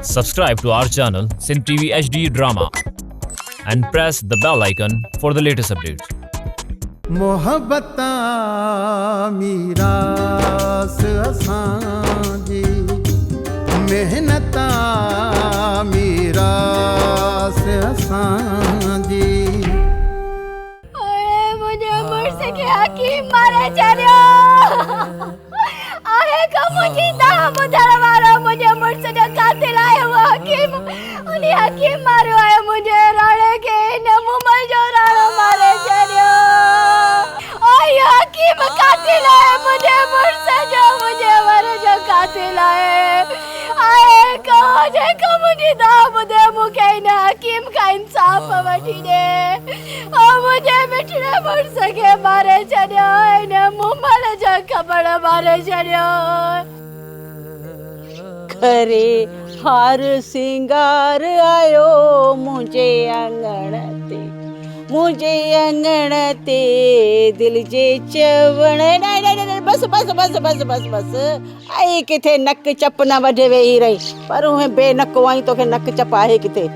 Subscribe to our channel Sin TV HD Drama and press the bell icon for the latest updates. मोहब्बता मीरास असांजी मेहनता मीरास असांजी अरे मुझे मुझसे के हकीम मारे चलो आहे का मुझे दाम दरबारा मुझे मुझसे जो कातिल आया वो हकीम उन्हीं हकीम मारो है मुझे राणे के नमुमल जो राणो मारे चलो ओए हकीम कातिल है मुझे मुझसे जो मुझे मारे जो कातिल आए का जे मुझे दाम दे मुके ना हकीम का इंसाफ वठी दे और मुझे मिठड़े मुझसे के मारे चलो ने मुमल जो खबर मारे चलो करे हार सिंगार आयो मुझे अंगण ते दिल जे चवण नहीं बस बस बस बस बस बस आई किथे नक चप न वढे वेही रही पर उहे बेनक आई तोखे नक चप आहे किथे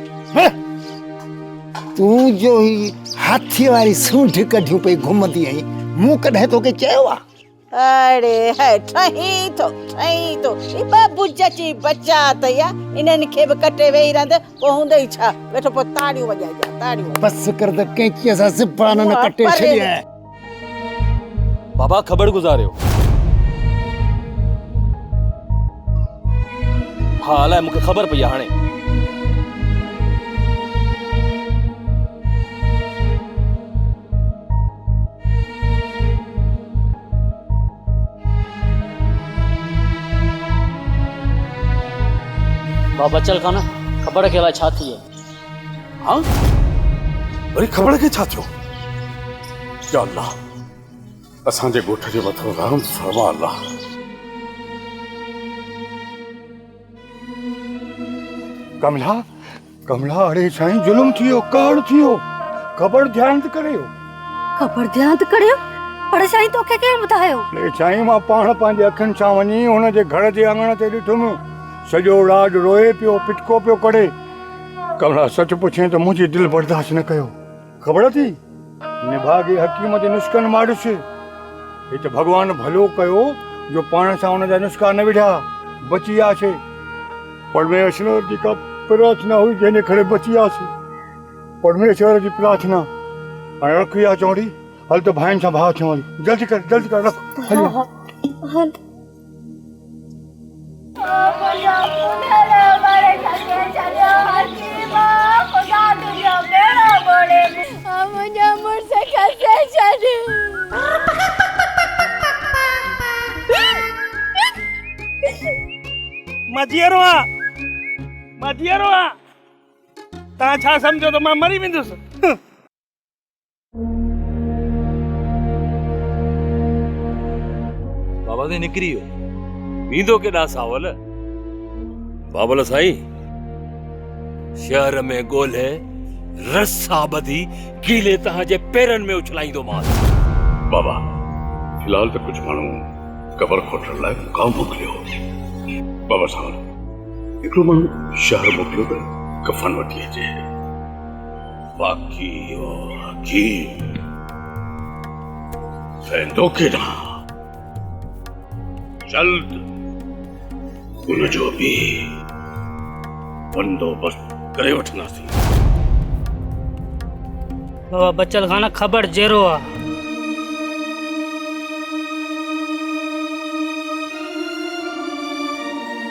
तू जो ही हाथी वारी सूंढ कढियूं पे घुमंदी आई मूं कॾहिं तोखे चयो आहे अरे है ठही तो ई बाबू जची बच्चा तया इनन के भी कटे वेही रहंद पो हुंदे छा वेठो पो ताड़ियूं वजाई जा ताड़ियूं बस कर त कैंची सां सिपान न कटे छॾिया बाबा खबर गुज़ारियो हाँ अलाए मूंखे ख़बर पई आहे हाणे बाबा चल खाना खबर के अलाए छा थी है हाँ वरी ख़बर के छा थियो या अल्लाह असांजे ॻोठ जे मथां रहम फरमा अल्लाह कमला कमला अरे साईं जुल्म थियो कांड थियो खबर ध्यान त करियो खबर ध्यान त करियो पर साईं तोखे के ॿुधायो ले साईं मां पाण पंहिंजे अखियुनि सां वञी हुन जे घर जे आंगण ते ॾिठुमि सॼो राज रोए पियो पिटको पियो करे कमला सच पुछे त मुंहिंजी दिलि बर्दाश्त न कयो ख़बर थी निभागे हकीम जे नुस्खनि मारिस ही त भॻवान भलो कयो जो पाण सां हुन जा नुस्खा न विढ़िया बची वियासीं परमेश्वर जी का प्रार्थना हुई जंहिंजे करे बची वियासीं परमेश्वर जी प्रार्थना हाणे रख इहा चौड़ी हल त भाइनि सां भाउ थियूं हली जल्दी कर रख हल मुझे पुनरे मारे चलो हकीम खुदा तुझे बेड़ा बोले मुझे मुझसे कैसे चल मजियरो ता छा समझो तो मां मरी वेंदुसि बाबा ते निकिरी वियो वींदो केॾा सावल बाबल साईं शहर में ॻोल्हे रस्सा ॿधी कीले तव्हांजे पेरनि में उछलाईंदो मां बाबा फिलहाल तो कुछ माण्हू क़बर खोटण लाइ गांव मोकिलियो बाबा साहब हिकिड़ो माण्हू शहर मोकिलियो त कफन वठी अचे बाक़ी हकीम वेंदो केॾां जल्द उनजो बि बंदोबस्त करे वठंदासीं बाबा बचल खाना खबर जेरो आ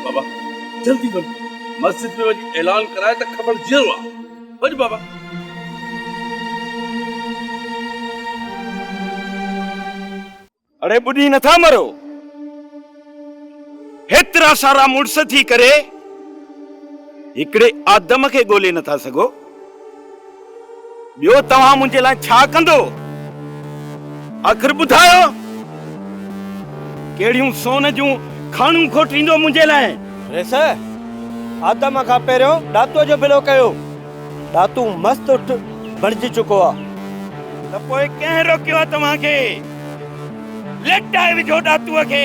बाबा जल्दी वञ मस्जिद में वञी ऐलान कराए त ख़बर जहिड़ो आहे वञ बाबा अरे बुढ़ी नथा मरो हेतिरा सारा मुड़स थी करे हिकिड़े आदम खे ॻोल्हे नथा सघो ॿियो तव्हां मुंहिंजे लाइ छा कंदो आख़िर ॿुधायो कहिड़ियूं सोन जूं खाणूं खोटींदो मुंहिंजे लाइ रेस आदम खां पहिरियों दातूअ जो बिलो कयो दातू मस्त उठ बणिजी चुको आहे त पोइ कंहिं रोकियो आहे तव्हांखे लेटाए विझो दातूअ खे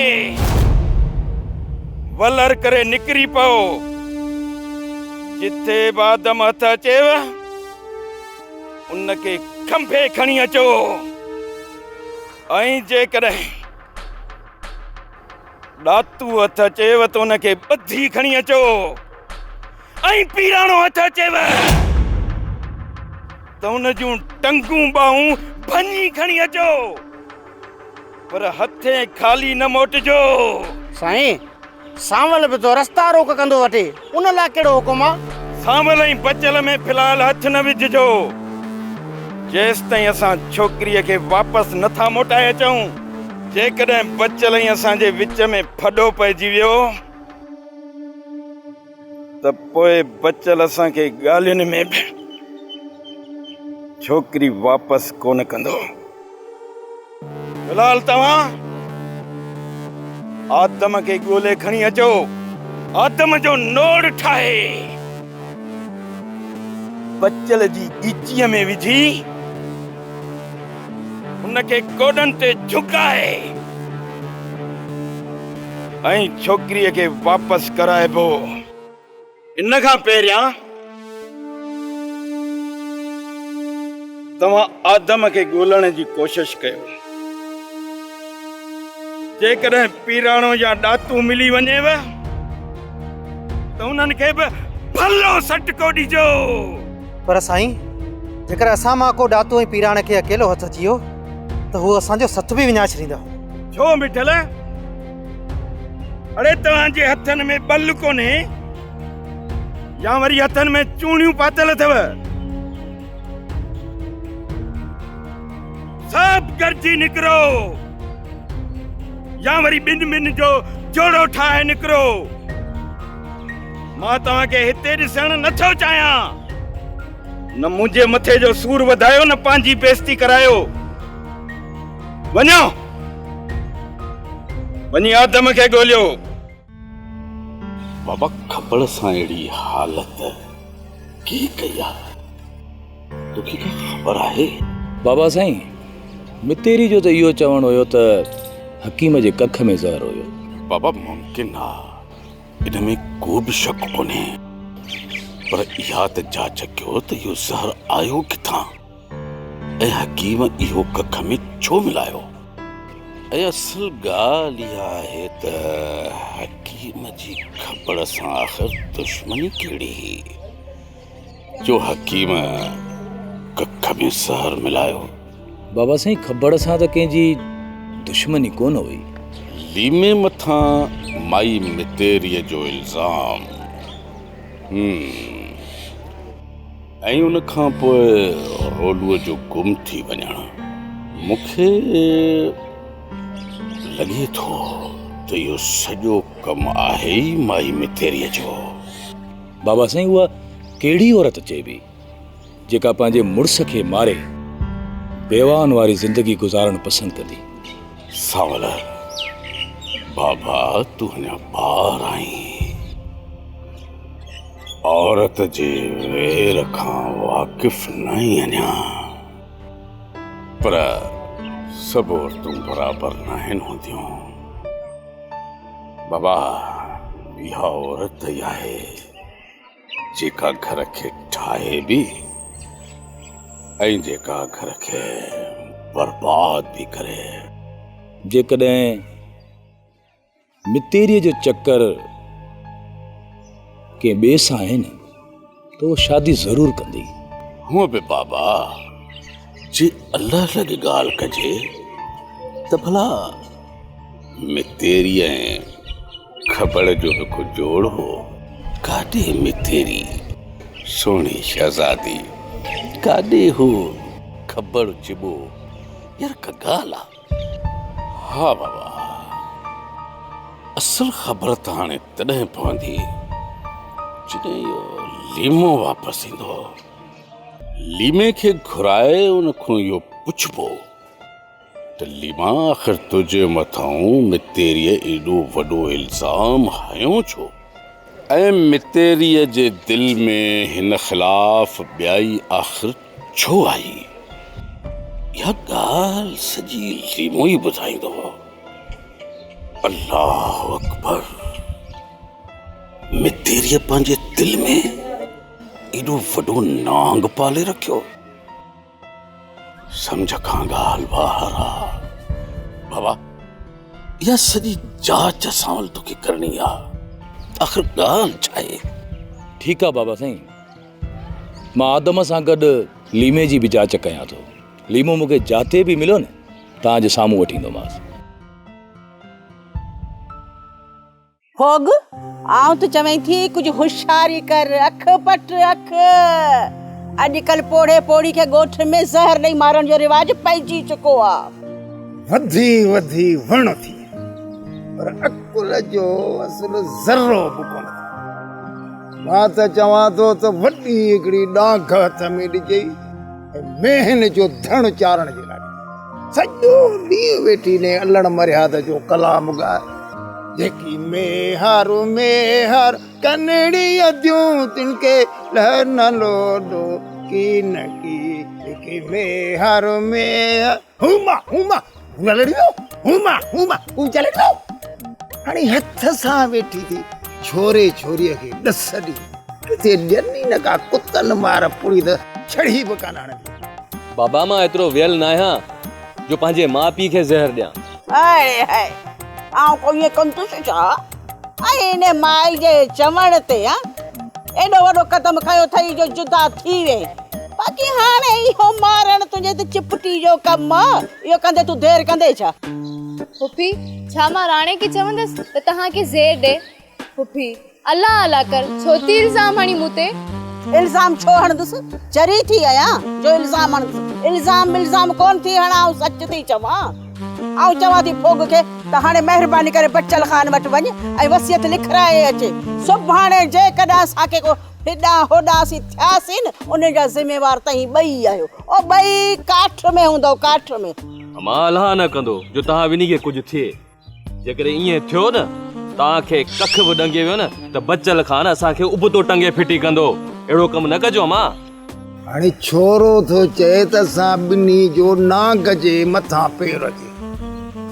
वलर करे निकिरी पओ जिथे बादम हथ अचेव उनखे खंभे खणी अचो ऐं जेकॾहिं ॾातू हथ अचेव त उनखे ॿधी खणी अचो ऐं पीराणो हथ अचेव त उन जूं टंगूं ॿाहूं भञी खणी अचो पर हथे खाली न मोटिजो। साईं सांवल बि तो रस्ता रोक कंदो वठे उन लाइ कहिड़ो हुकुम आहे? सांवल ऐं बचल में फ़िलहाल हथ न विझिजो जेसि ताईं असां छोकिरीअ खे वापसि नथा मोटाए अचूं। जेकॾहिं बचल ऐं असांजे विच में फॾो पइजी वियो त पोइ बचल असांखे ॻाल्हियुनि में बि छोकिरी वापसि कोन कंदो। फ़िलहाल तव्हां आदम खे ॻोल्हे खणी अचो, आदम जो नोड़ ठाहे बचल जी ॻीचीअ में विझी उनखे गोॾनि ते झुकाए ऐं छोकिरीअ खे वापसि कराइबो। इन खां पहिरियां तव्हां आदम खे ॻोल्हण जी कोशिश कयो। जेकॾहिं पीराणो या ॾातू मिली वञेव त उन्हनि खे बि भलो सटको ॾिजो। पर साईं जेकर असां मां को ॾातू ऐं पीराणे खे अकेलो हथ अची वियो त हू असांजो सथ बि विञाए छॾींदा। छो मिठल? अरे तव्हांजे हथनि में बल कोन्हे या वरी हथनि में चूड़ियूं पातल अथव? सभु गॾिजी निकिरो या वरी ॿिन जो जोड़ो ठाहे निकिरो। मां तव्हांखे हिते ॾिसण नथो चाहियां। न मुंहिंजे मथे जो सूर वधायो न पंहिंजी बेइज्जती करायो। वञो वञी आदम खे ॻोल्हियो। बाबा खबड़ सां अहिड़ी हालत की कई आहे? तोखे का ख़बर आहे? बाबा साईं मितेरी जो त इहो चवणु हुयो त हकीम जे कख में ज़हर हुयो। बाबा मुमकिन आहे इन में को बि शक कोन्हे पर इहा त जांच कयो त इहो ज़हर आयो किथां ऐं हकीम इहो कख में छो मिलायो। ऐं असल ॻाल्हि इहा आहे त हकीम जी खबड़ सां आख़िर दुश्मनी कहिड़ी जो हकीम कख में ज़हर मिलायो? बाबा साईं खबड़ सां त कंहिंजी दुश्मनी कोन हुई। लीमे मथां माई मितेरीअ जो इल्ज़ाम ऐं उन खां पोइ रोलूअ जो गुम थी वञण मूंखे लॻे थो त इहो सॼो कमु आहे ई माई मितेरीअ जो। बाबा साईं उहा कहिड़ी औरत चइबी जेका पंहिंजे मुड़ुस खे मारे बेवान वारी ज़िंदगी गुज़ारणु पसंदि कंदी? सांवल बाबा तूं अञा ॿार आहीं, औरत जे वेर खां वाक़िफ़ न आहीं अञा। पर सभु औरतूं बराबर न आहिनि हूंदियूं। बाबा इहा औरत ई आहे जेका घर खे ठाहे बि ऐं जेका घर खे बर्बाद भी करे। जेकॾहिं मितेरीअ जो चक्कर के ॿिए सां आहे न त उहो शादी ज़रूर कंदी। हूअं बि बाबा जे अल्लाह लॻे ॻाल्हि कजे त भला मितेरी ऐं खबड़ जो बि को जोड़ हो। काॾे मितेरी सोणी शहज़ादी, काॾे हो खबड़ चिबो? यार का ॻाल्हि आहे। हा बाबा असल ख़बर त हाणे तॾहिं पवंदी जॾहिं इहो लीमो वापसि ईंदो। लीमे खे घुराए उन खां इहो पुछबो त लीमा आख़िर तुंहिंजे मथां मितेरीअ एॾो वॾो इल्ज़ाम हयो छो ऐं मितेरीअ जे दिलि में हिन ख़िलाफ़ ॿियाई आख़िर छो आई। इहा ॻाल्हि सॼी लीमो ई ॿुधाईंदो। अल्लाह अकबर। मितेरीअ पंहिंजे दिलि में एॾो वॾो नांग पाले रखियो। सम्झ खां ॻाल्हि ॿाहिरि आहे। बाबा इहा सॼी जांच असां वटि तोखे करणी आहे। आख़िर ॻाल्हि छा आहे? ठीकु आहे बाबा साईं, मां आदम सां गॾु लीमे जी बि जांच कयां थो। लीमो मूंखे जाते बि मिलियो न, तव्हांजे साम्हूं वठी ईंदोमांसि। फोग आऊं तो चवें थी कुछ होशियारी कर, अख पट अख। अॼुकल्ह पोड़े पोड़ी के ॻोठ में ज़हर ॾेई मारण जो रिवाज पइजी चुको आहे। वधी वधी वण थी पर अकुल जो असुल ज़रो बि कोन। मां त चवां थो त वॾी हिकिड़ी ॾांग हथ में ॾिजई ऐं मेहन जो धण चारण जे लाइ सॼो ॾींहुं वेठी ने अलण मर्याद जो कलाम ॻाए। जेकी मेहर कनड़ी अदियूं तिनके लहर न लोडो की न की मेहर हुमा हुमा ऊंचा लड़ो। हाणे हथ सां वेठी थी छोरे छोरीअ खे ॾस ॾी किथे ॼनी न का कुतन मार पुड़ी त छड़ी बि कान हणंदी। बाबा मां एतिरो वियल न आहियां जो पंहिंजे माउ पीउ खे ज़हर ॾियां। हाय हाय आऊं कोई कंदुसि छा? ऐं इन माई जे चवण ते एॾो वॾो कदम खयो अथई जो जुदा थी वे। बाक़ी हाणे इहो मारण तुंहिंजे त चिपटी जो कमु आहे। इहो कंदे तूं देरि कंदे छा? पुफी छा मां राणे खे चवंदसि त तव्हांखे ज़ेर ॾे? पुफी अल्लाह अल्लाह कर, छो थी इल्ज़ाम हणी मूं ते? इल्ज़ाम छो हणंदुसि? चरी थी आहियां जो इल्ज़ाम हणंदुसि? इल्ज़ाम कोन थी हणां, सच थी चवां। आऊं चवां थी फोग खे त हाणे महिरबानी करे बच्चल खान वटि वञ ऐं वसियत लिखाए अचे। सुभाणे जेकॾहिं असांखे को हेॾा होॾासीं थियासीं न, उन जा ज़िम्मेवार तव्हीं ॿई आहियो। ओ ॿई काठ में हूंदो, काठ में। मां अलाह न कंदो जो तव्हां ॿिन्ही खे कुझु थिए। जेकॾहिं ईअं थियो न, तव्हांखे कख बि ॾंगे वियो न त बच्चल खान असांखे उबतो टंगे फिटी कंदो। अहिड़ो कमु न कजो मां। हाणे छोरो थो चए त असां ॿिन्ही जो नांग जे मथां पेर अचे।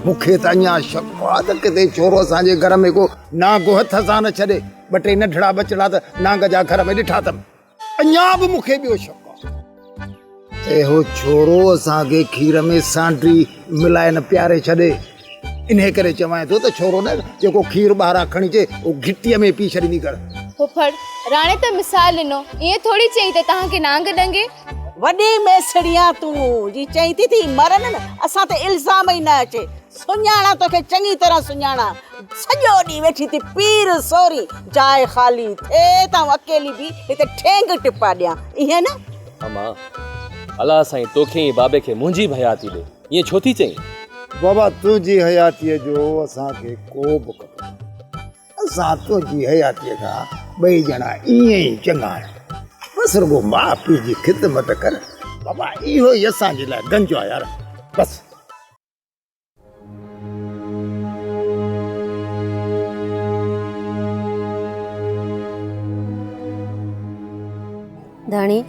मूंखे त अञा शक आहे त किथे छोरो असांजे घर में को नांगो हथ सां न छॾे। ॿ टे नंढड़ा बचड़ा त नांग जा घर में ॾिठा अथमि। अञा बि मूंखे ॿियो शक आहे हो छोरो असांखे खीर में सांड्री मिलाए न प्यारे छॾे। इन करे चवां थो त छोरो न जेको खीर ॿाहिरां खणी अचे उहो घिटीअ में पी छॾींदी कर। फुफड़ राणे त मिसाल ॾिनो, ईअं थोड़ी चई त तव्हांखे नांग ॾंगे। वॾी मेसड़ियां तूं जी चई थी मरन न, असां ते इल्ज़ाम ई न अचे। सुञाणा तोखे चङी तरह सुञाणा। सॼो ॾींहुं वेठी थी पीर सोरी, जाइ ख़ाली थिए त अकेली बि हिते ठेंग टिपा ॾियां, ईअं न? अम्मा अलाह साईं तोखे ऐं बाबे खे मुंहिंजी बि हयाती ॾे। ईअं छो थी चई? बाबा तुंहिंजी हयातीअ जो असांखे को बि खपे। असां तुंहिंजी हयातीअ खां ॿई ॼणा ईअं ई चङा आहियूं। बसि रुगो माउ पीउ जी ख़िदमत कर। बाबा इहो ई असांजे लाइ गंजो आहे यार। बसि धणी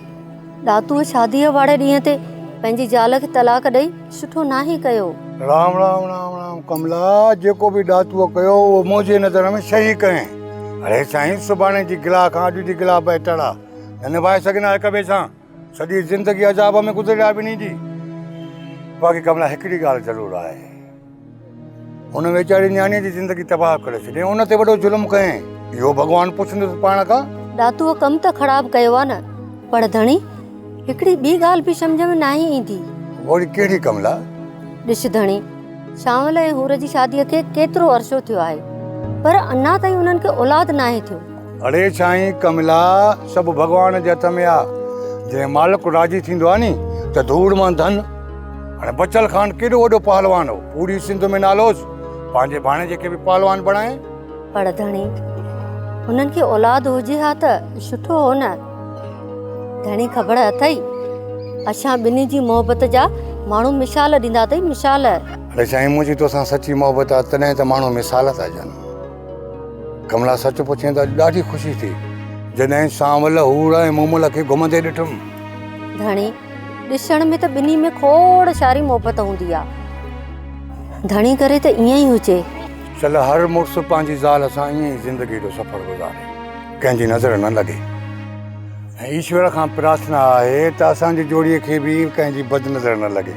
ॾातूअ शादीअ वारे ॾींहं ते पंहिंजी ज़ाल खे तलाक ॾेई सुठो नाहे कयो। राम राम राम राम कमला, जेको बि ॾातूअ कयो उहो मुंहिंजे नज़र में सही कयईं। अरे साईं, सुभाणे जी गिला खां अॼु जी गिला बैठड़ा न निभाए सघंदा हिक ॿिए सां। सॼी ज़िंदगी अजाब में गुज़रिया ॿिन्ही जी। बाक़ी कमला हिकिड़ी ॻाल्हि ज़रूरु आहे, हुन वेचारी न्याणीअ जी ज़िंदगी तबाह करे छॾियईं, हुन ते वॾो ज़ुल्म कयईं। इहो भॻवानु पुछंदुसि पाण खां। ॾातूअ कमु त ख़राबु कयो आहे न, पर धणी हिकिड़ी ॿी ॻाल्हि बि सम्झ में न ईंदी। वरी कहिड़ी कमला? ॾिस धणी, शामल ऐं हूर जी शादीअ खे केतिरो अरसो थियो आहे, पर अञा ताईं उन्हनि खे औलाद नाहे थियो। अरे साईं कमला, सभु भॻवान जे हथ में आहे। जंहिं मालिक राज़ी थींदो आहे नी त धूड़ मां धन। हाणे बचल खान केॾो वॾो पहलवान हो, पूरी सिंध में नालोसि। पंहिंजे भाणे खे बि पहलवान बणाए। पर धणी उन्हनि खे औलाद हुजे हा त सुठो हो न। धणी ख़बर अथई, असां ॿिन्ही जी मोहबत जा माण्हू मिसाल ॾींदा अथई, मिसाल। अरे साईं, मुंहिंजी तोसां सची मोहबत आहे, तॾहिं त माण्हू मिसाल था ॾियनि। कमला, सच पुछे त ॾाढी ख़ुशी थी जॾहिं सांवल हूर ऐं मोमल खे घुमंदे ॾिठुमि। धणी ॾिसण में त ॿिन्ही में खोड़ सारी मोहबत हूंदी आहे। धणी करे त ईअं ई हुजे। चल हर मुड़ुसु पंहिंजी ज़ाल सां ईअं ई ज़िंदगी जो सफ़र गुज़ारे, कंहिंजी नज़र न लॻे। ऐं ईश्वर खां प्रार्थना आहे त असांजी जोड़ीअ खे बि कंहिंजी बद नज़र न लॻे।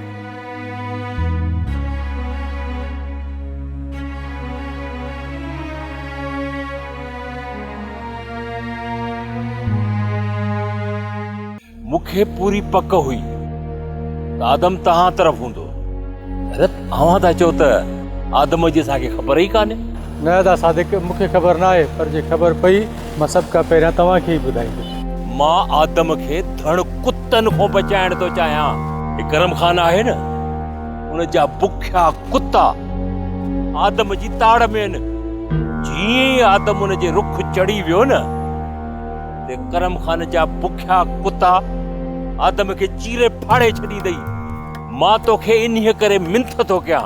मूंखे पूरी पक हुई त आदम तव्हां तरफ़ हूंदो। अरे तव्हां था चओ त आदम जी असांखे ख़बर ई कान्हे। न दादा सादिक मूंखे ख़बर न आहे, पर जे ख़बर पई मां सभु खां पहिरियां तव्हांखे ई ॿुधाईंदुसि। मां आदम खे धण कुतनि खां बचाइण थो चाहियां। हे करम खान आहे न, उन जा बुखिया कुता आदम जी ताड़ में आहिनि। जीअं ई आदम उन जे रुख चढ़ी वियो न, ते करम खान जा बुखिया कुता आदम खे चीरे फाड़े छॾींदई। मां तोखे इन्हीअ करे मिंथ थो कयां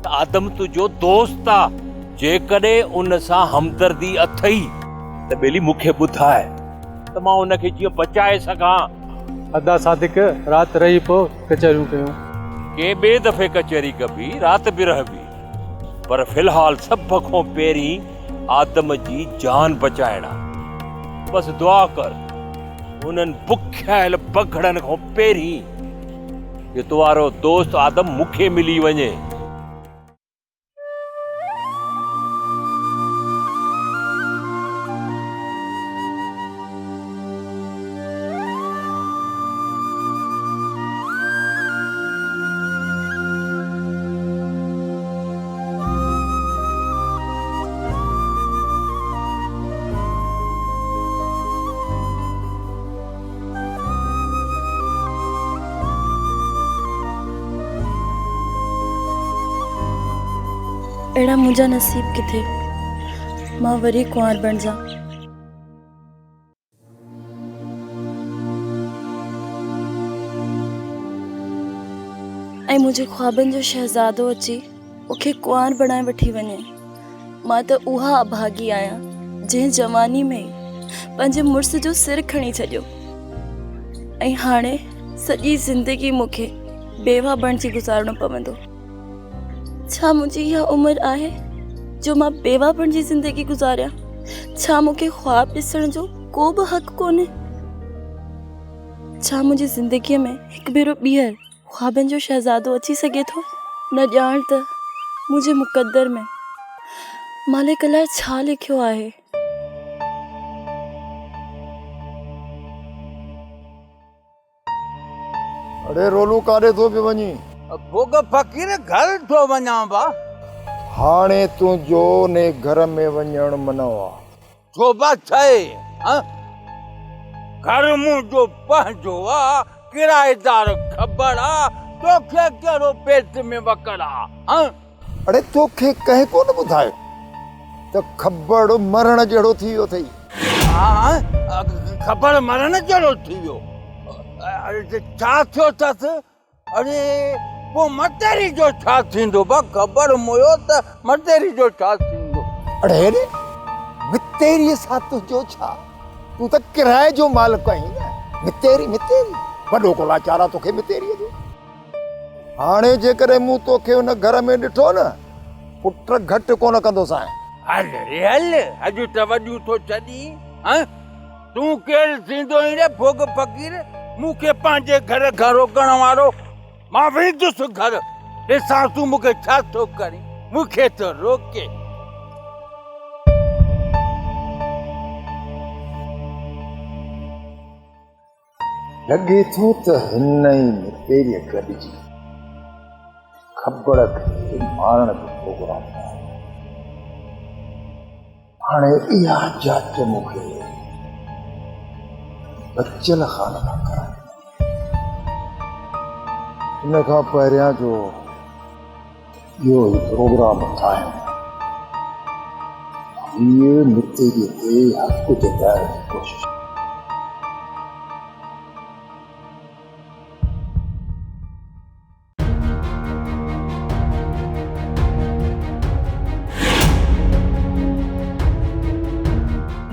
त आदम तुंहिंजो दोस्त आहे। जेकॾहिं उन सां हमदर्दी अथई त ॿेली मूंखे ॿुधाए त मां उनखे जीअं बचाए सघां। अदा सादिक राति रही पोइ कचहरियूं कयूं। के ॿिए दफ़े कचहरी कबी, राति बि रहबी, पर फ़िलहाल सभ खां पहिरीं आदम जी जान बचाइणा। बस दुआ कर उन्हनि बुखियल बगड़नि खां पहिरीं कि तुवारो दोस्त आदम मूंखे मिली वञे। अड़ा मुझा नसीब किथे मां वरी कुंवार बण जा। ऐं मुझे ख्वाबन जो शहजादो अची मूंखे कुंवार बणाए वठी वञे। मां त उहा अभागी आहियां जंहिं जवानी में पंहिंजे मुड़ुस जो सिर खणी छॾियो ऐं हाणे सॼी ज़िंदगी मूंखे बेवा बणिजी गुज़ारणो पवंदो। छा मुझी यह उम्र आहे जो मां बेवा बणिजी ज़िंदगी गुज़ारियां? छा मूंखे ख्वाब ॾिसण जो को बि हक़ कोन्हे? छा मुंहिंजी ज़िंदगीअ में हिकु भेरो ॿीहर ख्वाबनि जो शहज़ादो अची सघे थो? न ॼाण त मुंहिंजे मुक़द्दर में मालिक अलाए छा लिखियो आहे। अरे रोलू काॾे थो पियो वञी? भोग फ़कीर घर थो वञा बा। हाणे तुंहिंजो ने घर में वञण मनो आहे। छो बा छे? घर मुंहिंजो पंहिंजो आहे, किराएदार ख़बर आहे, तोखे कहिड़ो पेट में वकड़ आहे? अड़े तोखे कंहिं कोन ॿुधायो त ख़बर मरण जहिड़ो थी वियो अथई। ख़बर मरण जहिड़ो थी वियो? छा थियो अथसि? अरे वो मतेरी जो छा थींदो बा? ख़बर मुयो त मतेरी जो छा थींदो? अड़े रे मितेरी सां तुंहिंजो छा? तूं त किराए जो मालिक आहीं न। मितेरी वॾो को लाचारा तोखे मितेरीअ जो। हाणे जेकॾहिं मूं तोखे हुन घर में ॾिठो न, पुट घटि कोन कंदोसांइ। हल अॼु त वॾियूं थो छॾी। तूं केरु थींदो रे भोग फ़कीर? मूंखे पंहिंजे घर रोकण वारो? मां वेंदुसि घर, ॾिसां तूं मूंखे छा थो करी। मूंखे तो रोके। लॻे थो त हिन ई मितेरीअ गॾिजी ख़बर खे मारण जो प्रोग्राम आहे। हाणे इहा जांच मूंखे बच्चल खान खां कराइणी। इन खां पहिरियां जो इहो ई प्रोग्राम ठाहियो, हीअ मितेरीअ ते हक़ जताइण जी कोशिशि।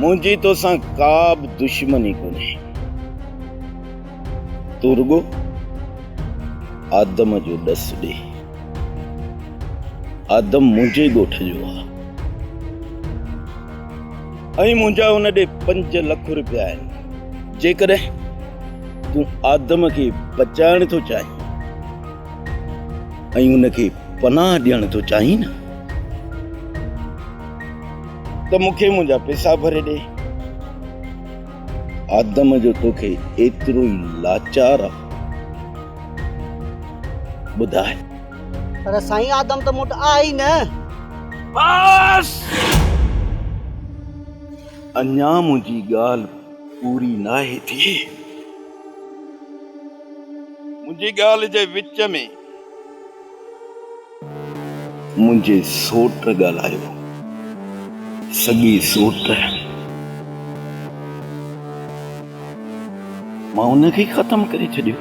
मुंहिंजी तोसां का बि दुश्मनी कोन्हे। तूं रुगो आदम जो ॾस ॾे। आदम मुंहिंजे ॻोठ जो आहे ऐं मुंहिंजा हुन ॾे 5 लख रुपया आहिनि। जेकॾहिं तूं आदम खे बचाइण थो चाहीं ऐं उनखे पनाह ॾियण थो चाहीं न, त मूंखे मुंहिंजा पैसा भरे ॾे। आदम जो तोखे एतिरो ई लाचार आहे, ॿुधाए। पर साईं आदम त मूं वटि आहे ई न। बस अञा मुंहिंजी ॻाल्हि पूरी नाहे थी। मुंहिंजी ॻाल्हि जे विच में मुंहिंजे सोट ॻाल्हायो, सॻी सोट। मां उनखे ख़तम करे छॾियो।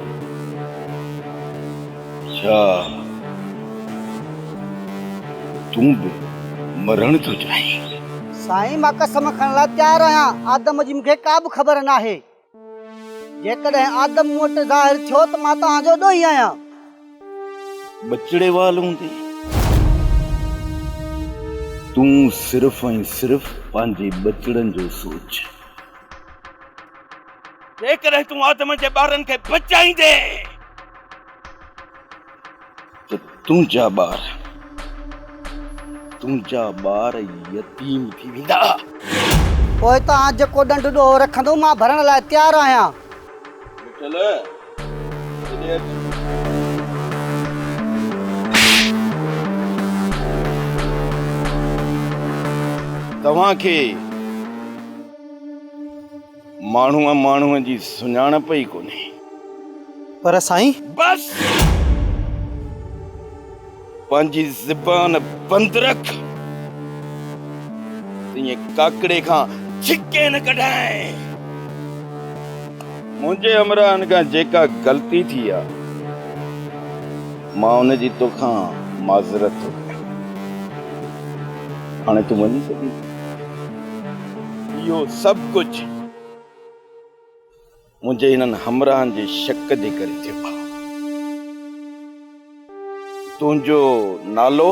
छा तूं बि मरण थो चाहीं? साईं मां कसम खणण लाइ तयारु आहियां। आदम जी मूंखे का बि ख़बर नाहे। जेकॾहिं आदम मूं वटि ज़ाहिर थियो त मां तव्हांजो ॾोही आहियां। बचड़े वाल हूंदे तूं सिर्फ़ ऐं सिर्फ़ पंहिंजे बचड़नि जो सोच। जेकॾहिं तूं आदम जे ॿारनि खे बचाईंदे त तुंहिंजा ॿार यतीम थी वेंदा। पोइ तव्हां जेको ॾंड ॾोह रखंदो मां भरण लाइ तयारु आहियां। तव्हांखे माण्हूअ जी सुञाणप ई कोन्हे। पर साईं बस पंहिंजी ज़बान बंदि रख। तीअं काकड़े खां छिके न कढाए। मुंहिंजे हमराहनि खां जेका ग़लती थी आहे मां उनजी तोखां माज़रत थो कयां। हाणे तूं वञी सघीं। इहो सभु कुझु मुंहिंजे हिननि हमराहनि जे शक जे करे थियो आहे। तुंहिंजो नालो?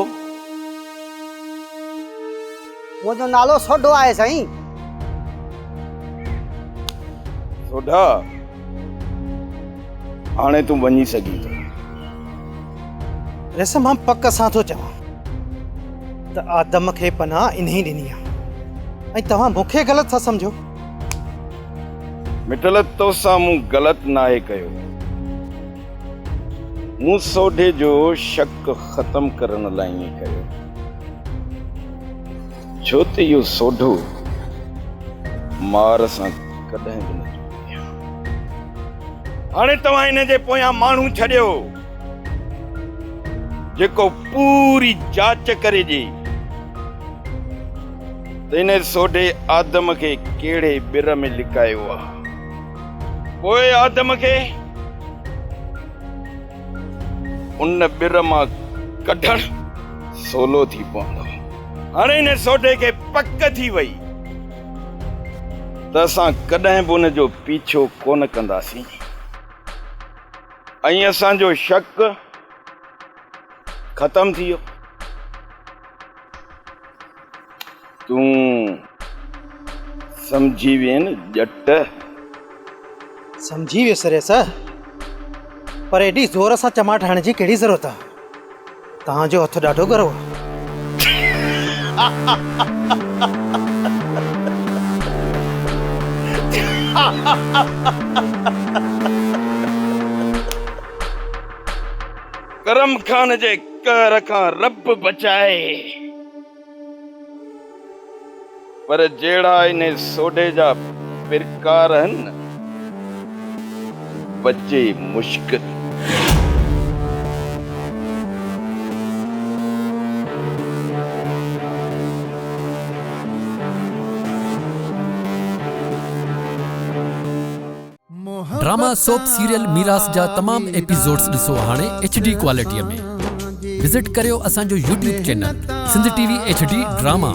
मुंहिंजो नालो सोढो आहे साईं। सोढा, हाणे तूं वञी सघीं थो। रेस मां पक सां थो चवां त आदम खे पनाह इन्ही ॾिनी आहे ऐं तव्हां मूंखे ग़लति था सम्झो। मिटल तोसां मूं ग़लति नाहे कयो। मूं सोढे जो शक ख़तम करण लाइ ईअं कयो, छो त इहो सोढो मार सां कॾहिं बि न जुड़ियो। हाणे तव्हां हिन जे पोयां माण्हू छॾियो जेको पूरी जांच करे ॾे त हिन सोढे आदम खे कहिड़े बिर में लिकायो आहे। पोइ आदम खे उन बिर मां कढण सोलो थी पवंदो। हाणे हिन सोढे खे पक थी वई त असां कॾहिं बि उन जो पीछो कोन कंदासीं ऐं असांजो शक ख़तम थी वियो। तूं समझी वें न ॼट? समझी वियुसि रेस, पर एॾी ज़ोर सां चमाट हणण जी कहिड़ी ज़रूरत आहे? तव्हांजो हथु ॾाढो गरो आहे। करम खान जे कहर खां रब बचाए, पर जहिड़ा इन सोढे जा पिरकार आहिनि बचे मुश्किल। ड्रामा सोप सीरियल मीरास जा तमाम एपिसोड्स ॾिसो हाणे HD क्वालिटीअ में। विजिट करियो असांजो YouTube channel Sindh TV HD drama.